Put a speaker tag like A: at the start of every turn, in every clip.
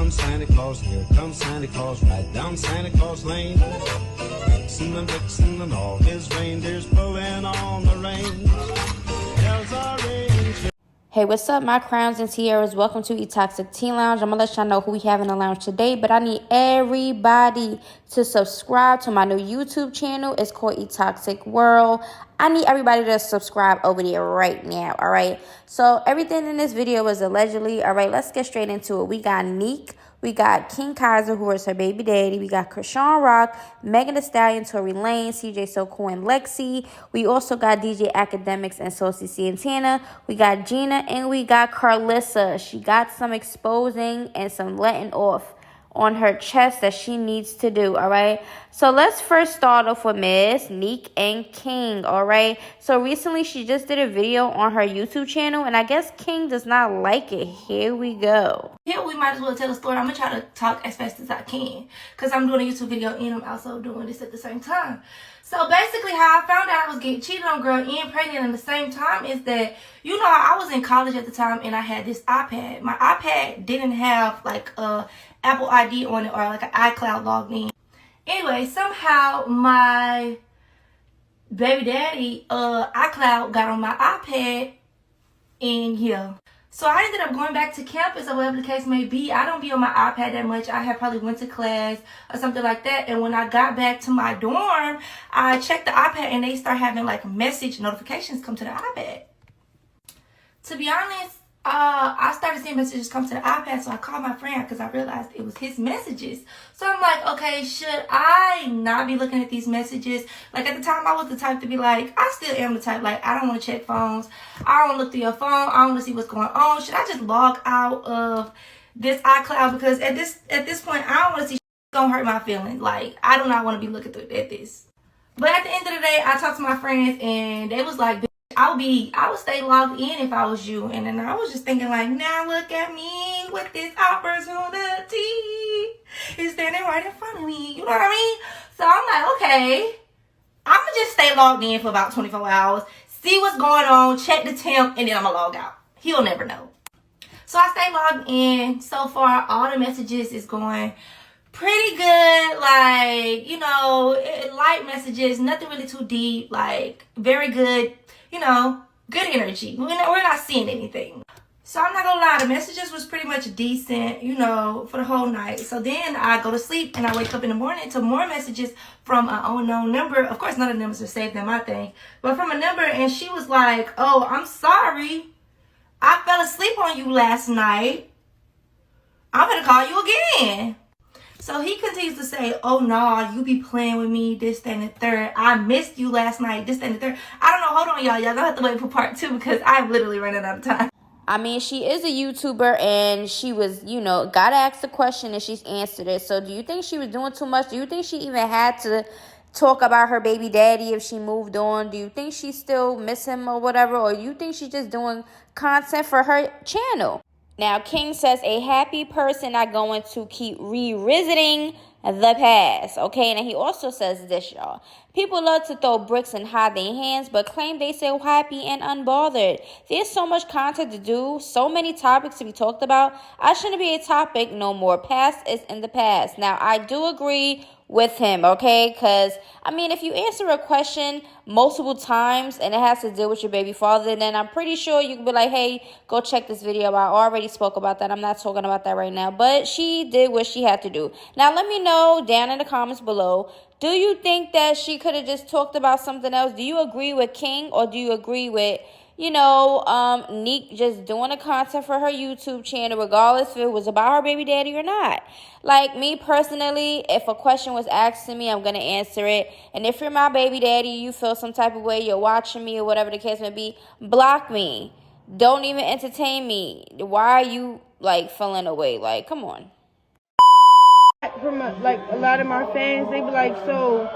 A: comes Santa Claus, here comes Santa Claus, right down Santa Claus Lane. Vixen and Vixen and all his reindeers pulling on the reins. Bells are ringing.
B: Hey, what's up, my crowns and tiaras? Welcome to EToxicTeaLounge. I'm going to let y'all know who we have in the lounge today, but I need everybody to subscribe to my new YouTube channel. It's called eToxic World. I need everybody to subscribe over there right now, all right? So everything in this video is allegedly, all right? Let's get straight into it. We got Nique. We got King Kaiser, who is her baby daddy. We got Kashawn Rock, Meganthestallion, Tory Lanez, cjsocool, and Lexi. We also got DJ Academics and Saucy Santana. We got Gina, and we got Carlissa. She got some exposing and some letting off on her chest that she needs to do, all right? So let's first start off with Miss Nique and King, all right? So recently she just did a video on her YouTube channel, and I guess King does not like it. Here we go.
C: Here we might as well tell a story. I'm gonna try to talk as fast as I can because I'm doing a YouTube video and I'm also doing this at the same time. So basically how I found out I was getting cheated on, girl, and pregnant at the same time is that, you know, I was in college at the time and I had this iPad. My iPad didn't have like a Apple ID on it or like an iCloud logged in. Anyway, somehow my baby daddy iCloud got on my iPad, and yeah. So I ended up going back to campus or whatever the case may be. I don't be on my iPad that much. I had probably went to class or something like that. And when I got back to my dorm, I checked the iPad and they start having like message notifications come to the iPad. To be honest, I started seeing messages come to the iPad, so I called my friend because I realized it was his messages. So I'm like, okay, should I not be looking at these messages? Like at the time, I was the type to be like, I still am the type, like, I don't want to check phones. I don't look through your phone. I don't want to see what's going on. Should I just log out of this iCloud? Because at this point, I don't want to see gonna hurt my feelings. Like, I do not want to be looking through at this. But at the end of the day, I talked to my friends and they was like, I would stay logged in if I was you. And then I was just thinking like, now look at me with this opportunity. It's standing right in front of me. You know what I mean? So I'm like, okay, I'm going to just stay logged in for about 24 hours. See what's going on. Check the temp. And then I'm going to log out. He'll never know. So I stay logged in. So far, all the messages is going pretty good. Like, you know, light messages. Nothing really too deep. Like, very good. You know, good energy. We're not seeing anything. So I'm not gonna lie, the messages was pretty much decent, you know, for the whole night. So then I go to sleep and I wake up in the morning to more messages from an unknown number. Of course, none of the numbers are saved in my thing, but from a number, and she was like, oh, I'm sorry. I fell asleep on you last night. I'm gonna call you again. So he continues to say, oh, no, you be playing with me, this, that, and the third. I missed you last night, this, that, and the third. I don't know. Hold on, y'all. Y'all gonna have to wait for part 2 because I'm literally running out of time.
B: I mean, she is a YouTuber and she was, you know, got asked a question and she's answered it. So do you think she was doing too much? Do you think she even had to talk about her baby daddy if she moved on? Do you think she still miss him or whatever? Or you think she's just doing content for her channel? Now, King says, a happy person not going to keep revisiting the past. Okay, and he also says this, y'all. People love to throw bricks and hide their hands, but claim they so happy and unbothered. There's so much content to do, so many topics to be talked about. I shouldn't be a topic no more. Past is in the past. Now, I do agree with him, okay? Because, I mean, if you answer a question multiple times and it has to deal with your baby father, then I'm pretty sure you can be like, hey, go check this video out. I already spoke about that. I'm not talking about that right now. But she did what she had to do. Now, let me know down in the comments below, do you think that she could have just talked about something else? Do you agree with King, or do you agree with, you know, Nique just doing the content for her YouTube channel, regardless if it was about her baby daddy or not? Like, me personally, if a question was asked to me, I'm going to answer it. And if you're my baby daddy, you feel some type of way, you're watching me or whatever the case may be, block me. Don't even entertain me. Why are you, like, feeling away? Like, come on.
D: From like a lot of my fans, they be like, so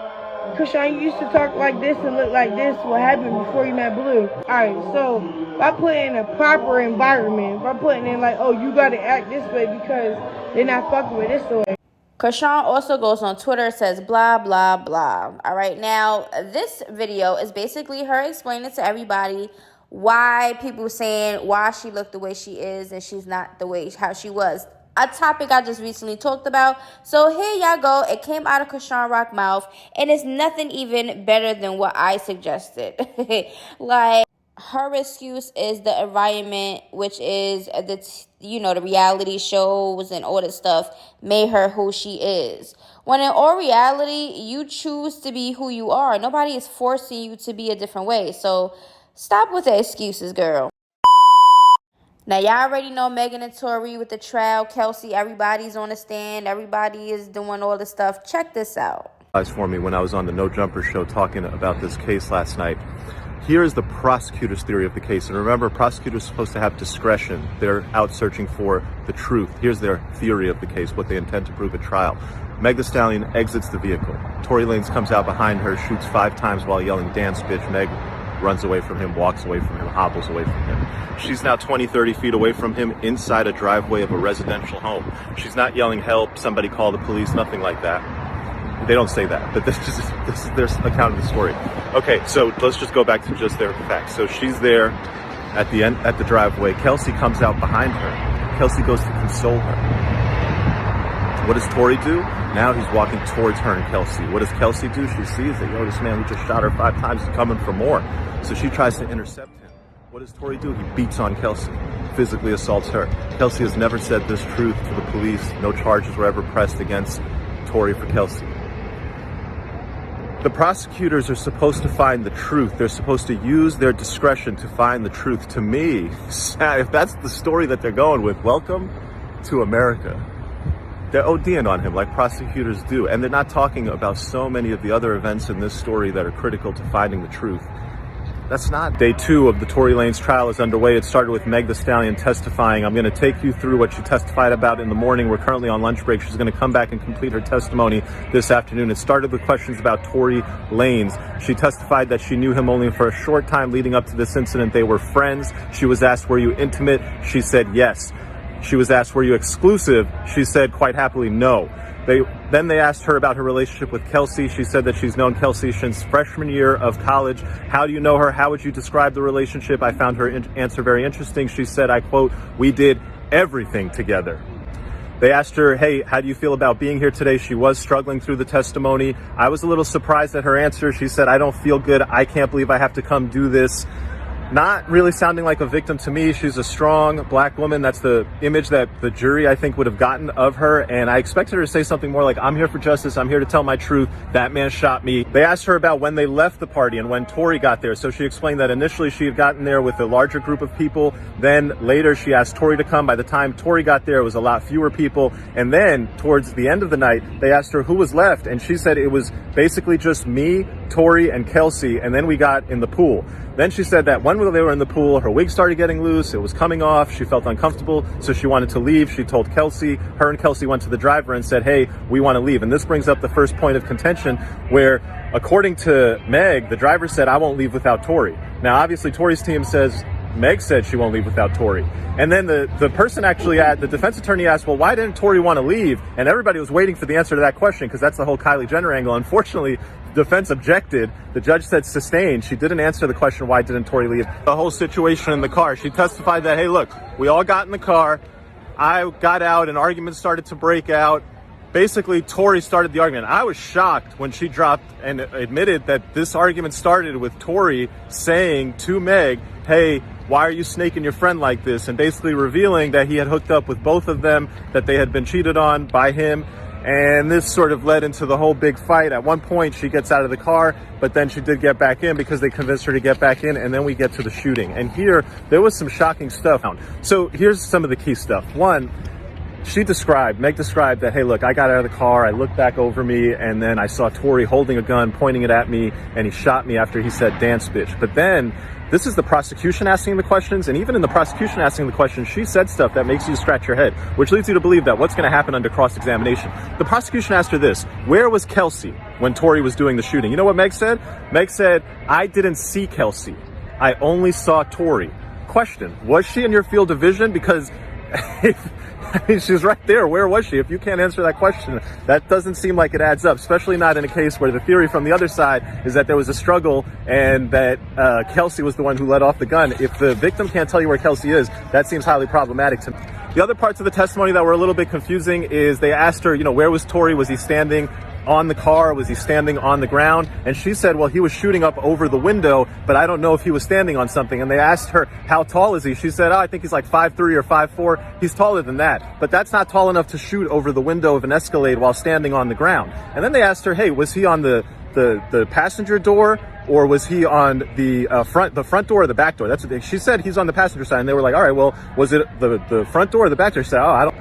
D: Kashawn, you used to talk like this and look like this. What happened before you met Blue? Alright, so if I put in a proper environment, if I put in like, oh, you gotta act this way because they're not fucking with this way.
B: Kashawn also goes on Twitter, says blah, blah, blah. All right, now this video is basically her explaining to everybody why people saying why she looked the way she is and she's not the way how she was. a topic I just recently talked about. So here y'all go. It came out of Kashawn Rock's mouth, and it's nothing even better than what I suggested. Like, her excuse is the environment, which is the reality shows and all that stuff made her who she is. When in all reality, you choose to be who you are. Nobody is forcing you to be a different way. So stop with the excuses, girl. Now, y'all already know Megan and Tory with the trial. Kelsey, everybody's on the stand. Everybody is doing all the stuff. Check this out.
E: For me when I was on the No Jumper show talking about this case last night. Here is the prosecutor's theory of the case. And remember, prosecutors are supposed to have discretion. They're out searching for the truth. Here's their theory of the case, what they intend to prove at trial. Meganthestallion exits the vehicle. Tory Lanez comes out behind her, shoots 5 times while yelling, "Dance, bitch." Meg runs away from him, walks away from him, hobbles away from him. She's now 20, 30 feet away from him inside a driveway of a residential home. She's not yelling, "Help, somebody call the police," nothing like that. They don't say that, but this is their account of the story. Okay, so let's just go back to just their facts. So she's there at the end, at the driveway. Kelsey comes out behind her. Kelsey goes to console her. What does Tory do? Now he's walking towards her and Kelsey. What does Kelsey do? She sees that, yo, this man who just shot her 5 times is coming for more. So she tries to intercept him. What does Tory do? He beats on Kelsey, physically assaults her. Kelsey has never said this truth to the police. No charges were ever pressed against Tory for Kelsey. The prosecutors are supposed to find the truth. They're supposed to use their discretion to find the truth. To me, if that's the story that they're going with, welcome to America. They're ODing on him like prosecutors do. And they're not talking about so many of the other events in this story that are critical to finding the truth. That's not. Day 2 of the Tory Lanez trial is underway. It started with Meganthestallion testifying. I'm going to take you through what she testified about in the morning. We're currently on lunch break. She's going to come back and complete her testimony this afternoon. It started with questions about Tory Lanez. She testified that she knew him only for a short time leading up to this incident. They were friends. She was asked, were you intimate? She said yes. She was asked, were you exclusive? She said quite happily no. Then they asked her about her relationship with Kelsey. She said that she's known Kelsey since freshman year of college. How do you know her? How would you describe the relationship? I found her answer very interesting. She said, I quote, "We did everything together." They asked her, hey, how do you feel about being here today? She was struggling through the testimony. I was a little surprised at her answer. She said, I don't feel good. I can't believe I have to come do this. Not really sounding like a victim to me. She's a strong black woman. That's the image that the jury, I think, would have gotten of her. And I expected her to say something more like, I'm here for justice. I'm here to tell my truth. That man shot me. They asked her about when they left the party and when Tory got there. So she explained that initially she had gotten there with a larger group of people. Then later she asked Tory to come. By the time Tory got there, it was a lot fewer people. And then towards the end of the night, they asked her who was left. And she said it was basically just me, Tory, and Kelsey. And then we got in the pool. Then she said that when they were in the pool, her wig started getting loose. It was coming off. She felt uncomfortable, so she wanted to leave. She told Kelsey. Her and Kelsey went to the driver and said, hey, we want to leave. And this brings up the first point of contention where, according to Meg, the driver said, I won't leave without Tory. Now, obviously, Tory's team says Meg said she won't leave without Tory. And then the person actually, the defense attorney asked, well, why didn't Tory want to leave? And everybody was waiting for the answer to that question because that's the whole Kylie Jenner angle. Unfortunately, the defense objected. The judge said sustained. She didn't answer the question, why didn't Tory leave? The whole situation in the car. She testified that, hey, look, we all got in the car. I got out. An argument started to break out. Basically, Tory started the argument. I was shocked when she dropped and admitted that this argument started with Tory saying to Meg, hey, why are you snaking your friend like this? And basically revealing that he had hooked up with both of them, that they had been cheated on by him. And this sort of led into the whole big fight. At one point, she gets out of the car, but then she did get back in because they convinced her to get back in. And then we get to the shooting. And here, there was some shocking stuff. So here's some of the key stuff. One, Meg described that, hey, look, I got out of the car, I looked back over me, and then I saw Tory holding a gun, pointing it at me, and he shot me after he said, dance, bitch. But then, this is the prosecution asking the questions, and even in the prosecution asking the questions, she said stuff that makes you scratch your head, which leads you to believe that what's going to happen under cross-examination. The prosecution asked her this, where was Kelsey when Tory was doing the shooting? You know what Meg said? Meg said, I didn't see Kelsey. I only saw Tory. Question, was she in your field of vision? Because she's right there. Where was she? If you can't answer that question, that doesn't seem like it adds up, especially not in a case where the theory from the other side is that there was a struggle and that Kelsey was the one who let off the gun. If the victim can't tell you where Kelsey is, that seems highly problematic to me. The other parts of the testimony that were a little bit confusing is they asked her, you know, where was Tory? Was he standing on the car? Was he standing on the ground? And she said, well, he was shooting up over the window, but I don't know if he was standing on something. And they asked her, how tall is he? She said, oh, I think he's like 5'3" or 5'4". He's taller than that, but that's not tall enough to shoot over the window of an Escalade while standing on the ground. And then they asked her, hey, was he on the passenger door, or was he on the front door or the back door? That's what she said. He's on the passenger side. And they were like, all right, well, was it the front door or the back door? She said, oh, I don't.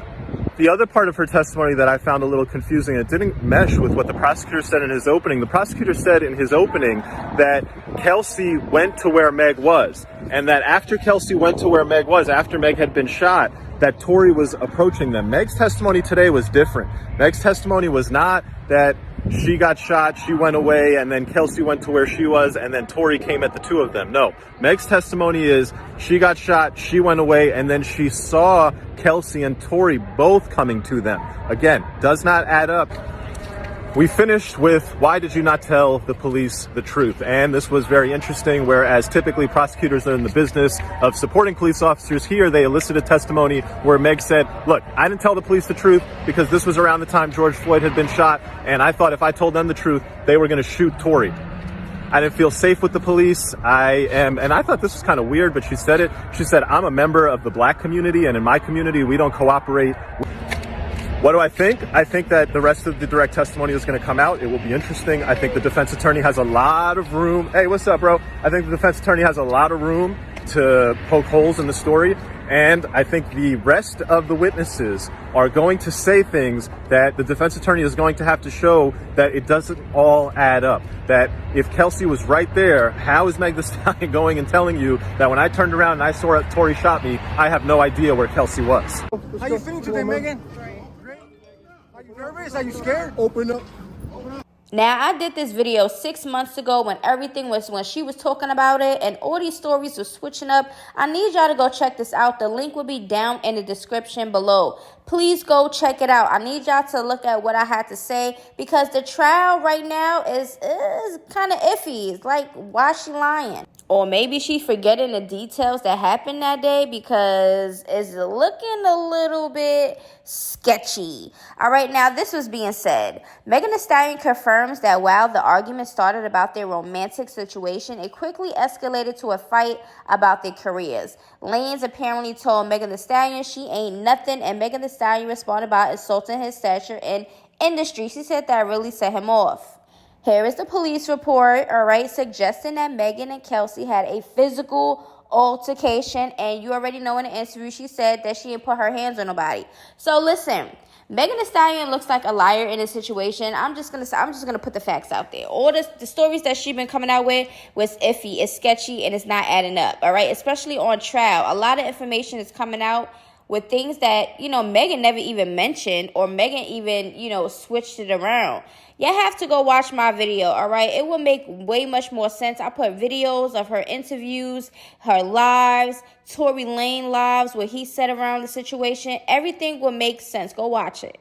E: The other part of her testimony that I found a little confusing, it didn't mesh with what the prosecutor said in his opening. The prosecutor said in his opening that Kelsey went to where Meg was, and that after Kelsey went to where Meg was, after Meg had been shot, that Tory was approaching them. Meg's testimony today was different. Meg's testimony was not that she got shot, she went away, and then Kelsey went to where she was, and then Tory came at the two of them. No, Meg's testimony is she got shot, she went away, and then she saw Kelsey and Tory both coming to them. Again, does not add up. We finished with, why did you not tell the police the truth? And this was very interesting, whereas typically prosecutors are in the business of supporting police officers. Here, they elicited testimony where Meg said, look, I didn't tell the police the truth because this was around the time George Floyd had been shot, and I thought if I told them the truth, they were going to shoot Tory. I didn't feel safe with the police. And I thought this was kind of weird, but she said it. She said, I'm a member of the black community, and in my community, we don't cooperate. What do I think? I think that the rest of the direct testimony is going to come out. It will be interesting. I think the defense attorney has a lot of room. Hey, what's up, bro? I think the defense attorney has a lot of room to poke holes in the story. And I think the rest of the witnesses are going to say things that the defense attorney is going to have to show that it doesn't all add up. That if Kelsey was right there, how is Meganthestallion going and telling you that when I turned around and I saw Tory shot me, I have no idea where Kelsey was?
F: How you feeling today, Megan? Great. Are you nervous? Are you scared? Open up.
B: Now, I did this video 6 months ago when she was talking about it and all these stories were switching up. I need y'all to go check this out. The link will be down in the description below. Please go check it out. I need y'all to look at what I had to say because the trial right now is kind of iffy. It's like, why is she lying? Or maybe she's forgetting the details that happened that day because it's looking a little bit sketchy. All right, now this was being said. Meganthestallion confirms that while the argument started about their romantic situation, it quickly escalated to a fight about their careers. Lanez apparently told Meganthestallion she ain't nothing, and Meganthestallion responded by insulting his stature in industry. She said that really set him off. Here is the police report, all right, suggesting that Megan and Kelsey had a physical altercation, and you already know in the interview she said that she didn't put her hands on nobody. So listen, Meganthestallion looks like a liar in this situation. I'm just gonna put the facts out there. All the stories that she's been coming out with was iffy, it's sketchy, and it's not adding up, all right? Especially on trial, a lot of information is coming out with things that, you know, Megan never even mentioned, or Megan even, you know, switched it around. Y'all have to go watch my video, all right? It will make way much more sense. I put videos of her interviews, her lives, Tory Lanez lives, what he said around the situation. Everything will make sense. Go watch it.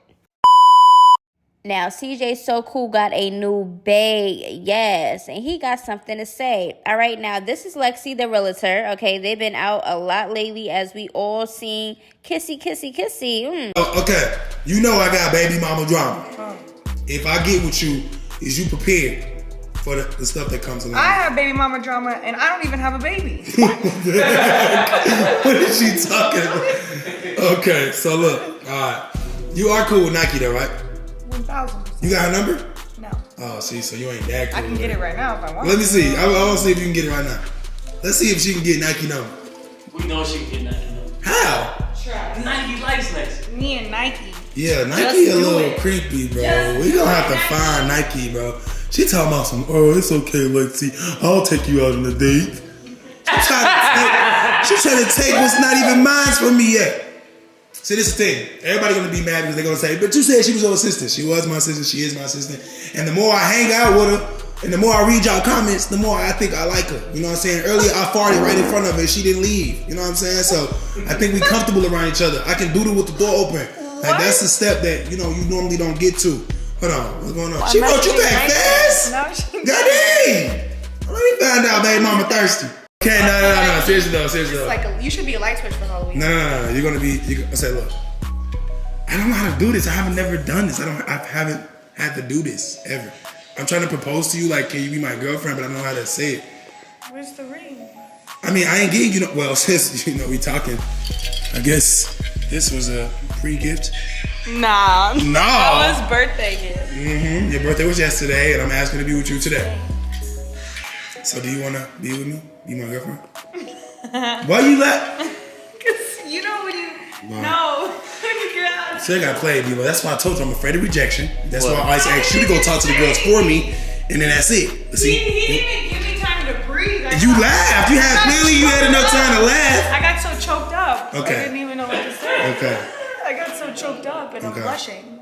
B: Now, cjsocool got a new bae, yes, and he got something to say. All right, now, this is Lexi the realtor, okay? They've been out a lot lately, as we all seen kissy, kissy, kissy.
G: Okay, you know I got baby mama drama. If I get with you, is you prepared for the stuff that comes along?
H: I have baby mama drama, and I don't even have a baby.
G: What is she talking about? Okay, so look, all right. You are cool with Nique though, right?
H: 1,000%.
G: You got her number?
H: No.
G: Oh, see, so you ain't that cool.
H: I can get it right now if I want.
G: Let me see. I want to see if you can get it right now. Let's see if she can get Nique number.
I: We know she can get Nique number.
G: How?
H: Try.
I: Nique likes Lexi.
H: Me and Nique.
G: Yeah, Nique a little creepy, bro. We gonna have to find Nique, bro. She talking about some, oh, it's okay, Lexi. I'll take you out on a date. She trying to take what's not even mine from me yet. See, this is the thing. Everybody gonna be mad because they're gonna say, but you said she was your assistant. She was my assistant. She is my assistant. And the more I hang out with her, and the more I read y'all comments, the more I think I like her. You know what I'm saying? Earlier, I farted right in front of her. She didn't leave. You know what I'm saying? So I think we comfortable around each other. I can doodle with the door open. Like that's a step that you normally don't get to. Hold on, what's going on? Well, she wrote you back fast.
H: No, she
G: God dang! I already found out baby mama thirsty. Okay, no. Seriously though.
H: It's like you should be a light switch for Halloween.
G: No. You're gonna be. I say, look. I don't know how to do this. I haven't never done this. I haven't had to do this ever. I'm trying to propose to you, like, can you be my girlfriend? But I don't know how to say it.
H: Where's the ring?
G: I mean, I ain't getting you. Well, since we talking, I guess this was a free gift.
H: Nah.
G: No.
H: That was birthday gift.
G: Mm-hmm. Your birthday was yesterday, and I'm asking to be with you today. So, do you wanna be with me? Be my girlfriend? Why you laugh?
H: Cause you know when you no.
G: See, I gotta play, D-Lo. That's why I told you I'm afraid of rejection. That's why I always asked you to go talk to the girls for me, and then that's it. See?
H: He didn't even give me time to breathe.
G: You laughed. You had enough time to laugh.
H: I got so choked up.
G: Okay.
H: I didn't even know what to say.
G: Okay.
H: I got so choked up and I'm blushing.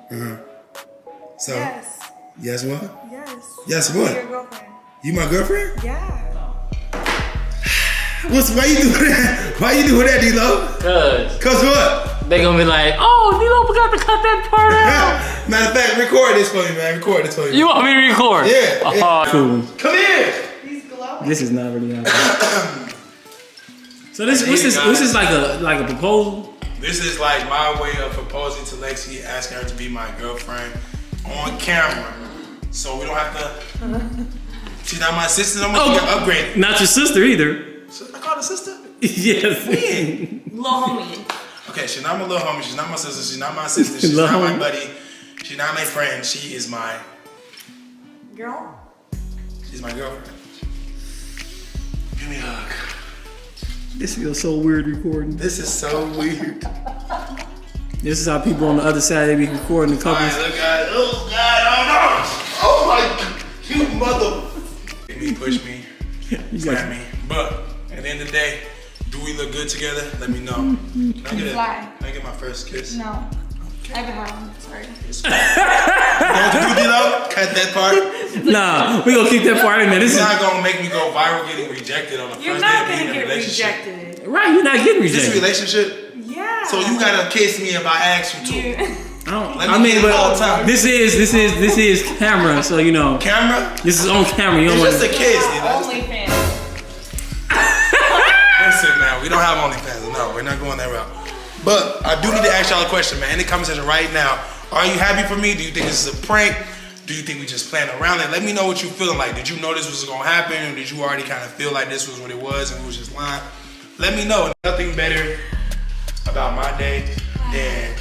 G: So.
H: Yes.
G: Yes, what?
H: Yes.
G: Yes, what?
H: Your girlfriend.
G: You my girlfriend?
H: Yeah.
G: Why you doing that? Why you doing that, D-Lo? Cause what?
I: They gonna be like, oh, D-Lo forgot to cut that part out.
G: Matter of fact, record this for me, man. Record this for me.
I: You want me to record?
G: Yeah.
I: Cool.
G: Come here.
I: This is not really happening. So this is like a proposal.
G: This is like my way of proposing to Lexi, asking her to be my girlfriend on camera, so we don't have to. She's not my sister. I'm gonna get upgraded.
I: Not your sister either.
G: I call her sister.
I: Yes.
G: When?
H: Little homie.
G: Okay, she's not my little homie. She's not my sister. She's not my sister. She's not my buddy. She's not my friend. She is my
H: girl.
G: She's my girlfriend. Give me a hug.
I: This feels so weird recording.
G: This is so weird.
I: This is how people on the other side they be recording the couples.
G: Alright, look at it. Oh God, oh my God, you mother. You push me, slap me. But at the end of the day, do we look good together? Let me know. Can I get my first kiss?
H: No. I haven't had one. Sorry.
G: You know what to do, D-Lo? Cut that part.
I: Nah, we gonna keep that part in there. This
G: You're
I: is
G: not gonna make me go viral getting rejected on the
H: You're
G: first
H: not
G: day of
H: gonna
G: being in a
H: get
G: relationship.
H: rejected.
I: right. You're not getting
G: Is this a
I: rejected.
G: relationship?
H: Yeah.
G: So you gotta kiss me if I ask you to.
I: I mean, but this is camera, so you know.
G: Camera?
I: This is on camera. You don't
G: It's
I: want
G: just a kiss, D-Lo.
H: OnlyFans.
G: Listen, man, we don't have OnlyFans. No, we're not going that route. But I do need to ask y'all a question, man. In the comment section right now, are you happy for me? Do you think this is a prank? Do you think we just playing around? Let me know what you feeling like. Did you know this was gonna happen? Or did you already kind of feel like this was what it was and we was just lying? Let me know. Nothing better about my day than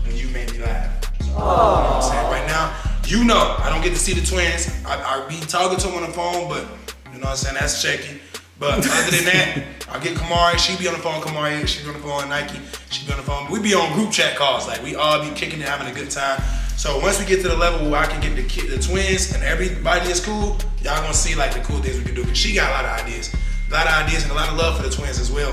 G: when you made me laugh. So, you know what I'm saying? Right now, you know, I don't get to see the twins. I be talking to them on the phone, but you know what I'm saying? That's shaky. But other than that, I'll get Kamari. She be on the phone. Kamari, she be on the phone. Nique, she be on the phone. We be on group chat calls. Like we all be kicking it, having a good time. So once we get to the level where I can get the twins and everybody is cool, y'all gonna see like the cool things we can do. Cause she got a lot of ideas and a lot of love for the twins as well.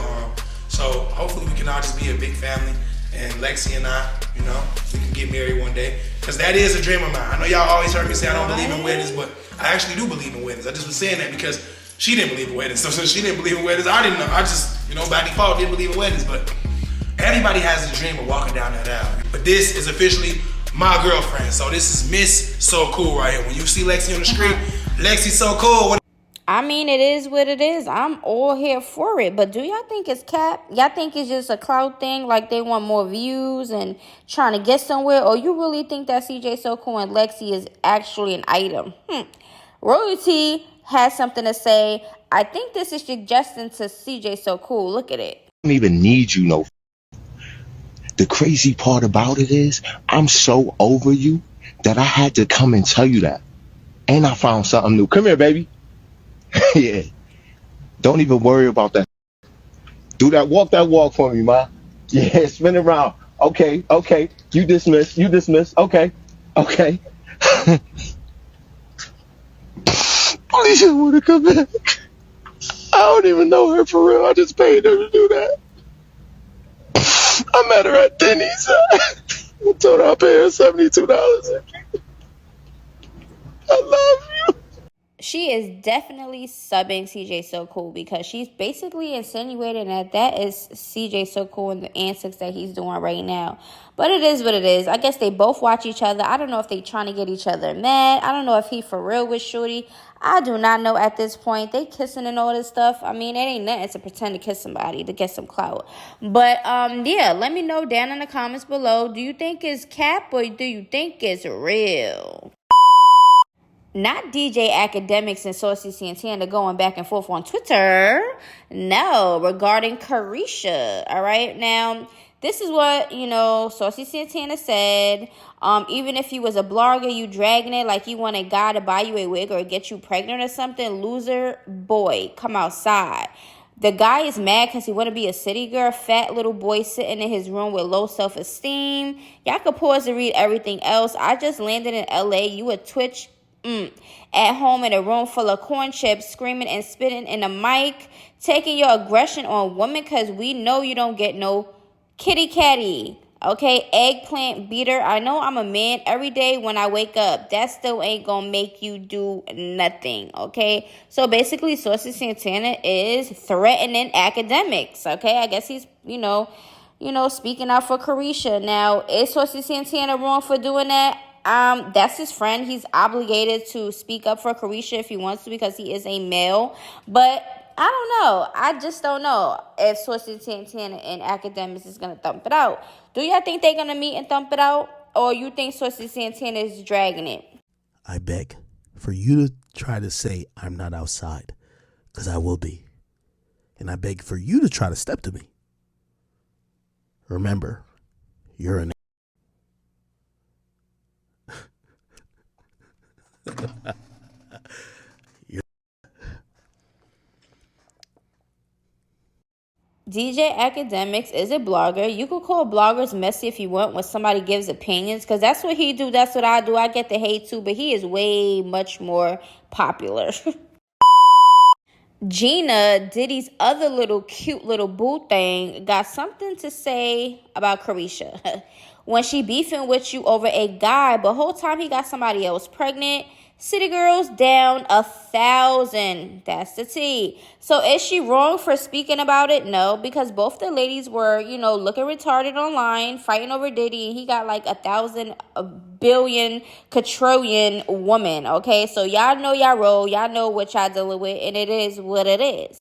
G: So hopefully we can all just be a big family. And Lexi and I, you know, we can get married one day. Cause that is a dream of mine. I know y'all always heard me say I don't believe in weddings, but I actually do believe in weddings. I just was saying that because she didn't believe in weddings. So since she didn't believe in weddings, I didn't know. I just, you know, by default didn't believe in weddings. But everybody has a dream of walking down that aisle. But this is officially my girlfriend. So this is Miss So Cool right here. When you see Lexi on the street, Lexi So Cool.
B: I mean, it is what it is. I'm all here for it. But do y'all think it's cap? Y'all think it's just a clout thing? Like they want more views and trying to get somewhere? Or you really think that cjsocool and Lexi is actually an item? Royalty has something to say. I think this is suggesting to cjsocool. Look at it.
J: I don't even need you no. The crazy part about it is I'm so over you that I had to come and tell you that. And I found something new. Come here, baby. Yeah. Don't even worry about that. Do that walk for me, ma. Yeah, spin around. Okay. You dismiss. Okay. Alicia wanna come back. I don't even know her for real. I just paid her to do that. I met her at Denny's. I told her I'll pay her $72. I love you.
B: she is definitely subbing cjsocool because she's basically insinuating that is cjsocool and the antics that he's doing right now. But it is what it is. I guess they both watch each other. I don't know if they trying to get each other mad. I don't know if he for real with Shorty. I do not know at this point. They kissing and all this stuff. I mean, it ain't nothing to pretend to kiss somebody to get some clout. But yeah, let me know down in the comments below. Do you think it's cap or do you think it's real? Not DJ Academics and Saucy Santana going back and forth on Twitter. No, regarding Carisha. All right, now this is what, Saucy Santana said. Even if you was a blogger, you dragging it like you want a guy to buy you a wig or get you pregnant or something. Loser boy, come outside. The guy is mad because he want to be a city girl, fat little boy sitting in his room with low self-esteem. Y'all could pause to read everything else. I just landed in LA. You a Twitch at home in a room full of corn chips, screaming and spitting in a mic, taking your aggression on women because we know you don't get no kitty catty. Okay, eggplant beater. I know I'm a man every day when I wake up. That still ain't gonna make you do nothing. Okay, so basically, Saucy Santana is threatening academics. Okay, I guess he's speaking out for Carisha. Now, is Saucy Santana wrong for doing that? That's his friend. He's obligated to speak up for Carisha if he wants to because he is a male. But I don't know. I just don't know if Saucy Santana and academics is going to thump it out. Do y'all think they're going to meet and thump it out? Or you think Saucy Santana is dragging it?
K: I beg for you to try to say I'm not outside, because I will be. And I beg for you to try to step to me. Remember, you're an
B: DJ Academics is a blogger. You could call bloggers messy if you want when somebody gives opinions, because that's what he do. That's what I do. I get the hate too, but he is way much more popular. Gina, Diddy's other cute little boo thing, got something to say about Carisha. When she beefing with you over a guy, but whole time he got somebody else pregnant. City girls down 1,000. That's the tea. So is she wrong for speaking about it? No, because both the ladies were, looking retarded online, fighting over Diddy, and he got like 1,000 billion quadrillion woman. Okay, so y'all know y'all role, y'all know what y'all dealing with, and it is what it is.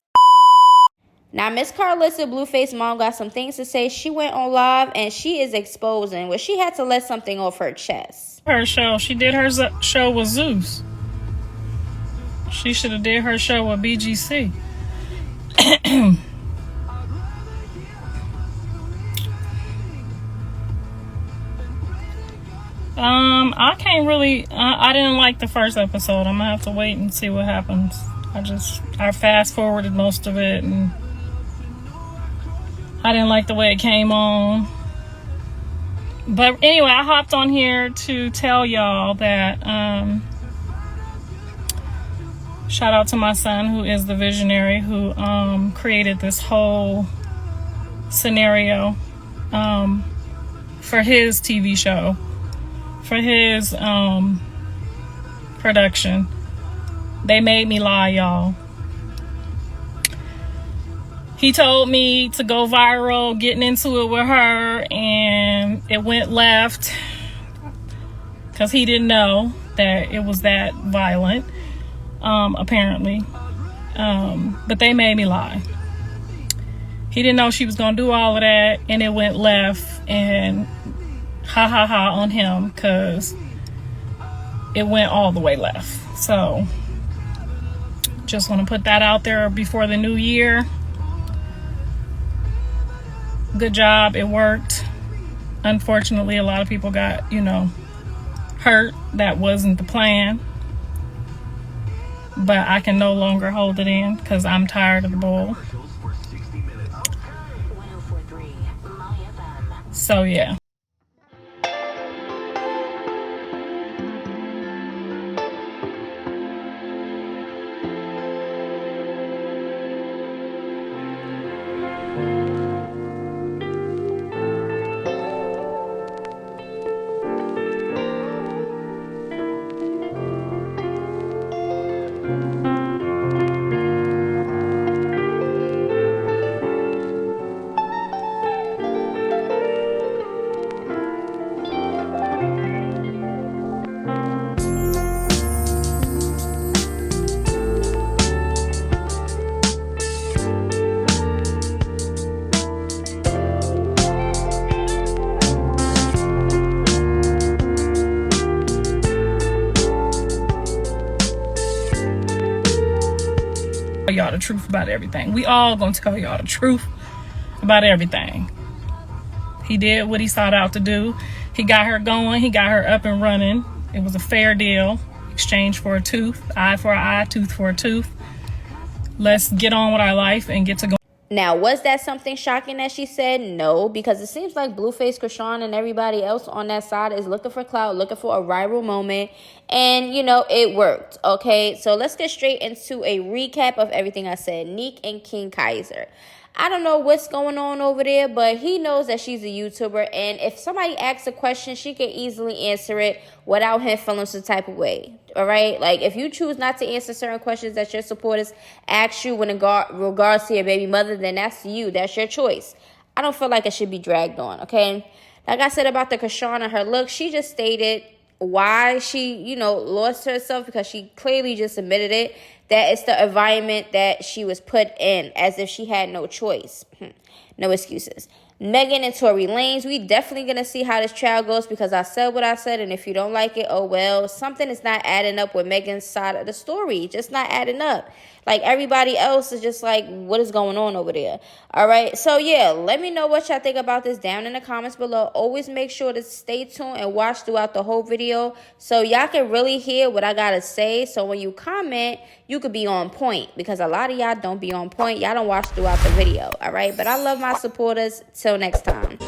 B: Now, Miss Carlissa, Blueface Mom, got some things to say. She went on live and she is exposing where she had to let something off her chest.
L: Her show. She did her show with Zeus. She should have did her show with BGC. I can't really. I didn't like the first episode. I'm gonna have to wait and see what happens. I fast forwarded most of it, and I didn't like the way it came on. But anyway, I hopped on here to tell y'all that shout out to my son, who is the visionary, who created this whole scenario for his TV show, for his production. They made me lie, y'all. He told me to go viral, getting into it with her, and it went left because he didn't know that it was that violent, apparently. But they made me lie. He didn't know she was going to do all of that, and it went left, and ha ha ha on him because it went all the way left. So just want to put that out there before the new year. Good job, it worked. Unfortunately, a lot of people got, hurt. That wasn't the plan. But I can no longer hold it in because I'm tired of the bull. So yeah. y'all the truth about everything. We all gonna tell y'all the truth about everything. He did what he sought out to do. He got her going. He got her up and running. It was a fair deal. Exchange for a tooth. Eye for an eye, tooth for a tooth. Let's get on with our life and get to go.
B: Now, was that something shocking that she said? No, because it seems like Blueface, Kashawn, and everybody else on that side is looking for clout, looking for a viral moment. And, you know, it worked. Okay, so let's get straight into a recap of everything I said. Nique and King Kaiser. I don't know what's going on over there, but he knows that she's a YouTuber. And if somebody asks a question, she can easily answer it without him feeling some type of way. All right? Like, if you choose not to answer certain questions that your supporters ask you when in regards to your baby mother, then that's you. That's your choice. I don't feel like it should be dragged on, okay? Like I said about the Kashawn and her look, she just stated why she, you know, lost herself, because she clearly just admitted it, that it's the environment that she was put in, as if she had no choice. No excuses. Megan and Tory Lanez, we definitely going to see how this trial goes, because I said what I said, and if you don't like it, oh well. Something is not adding up with Megan's side of the story. Just not adding up. Like, everybody else is just like, what is going on over there? All right, so yeah, let me know what y'all think about this down in the comments below. Always make sure to stay tuned and watch throughout the whole video so y'all can really hear what I got to say. So when you comment, you could be on point, because a lot of y'all don't be on point. Y'all don't watch throughout the video, all right? But I love my supporters. Till next time.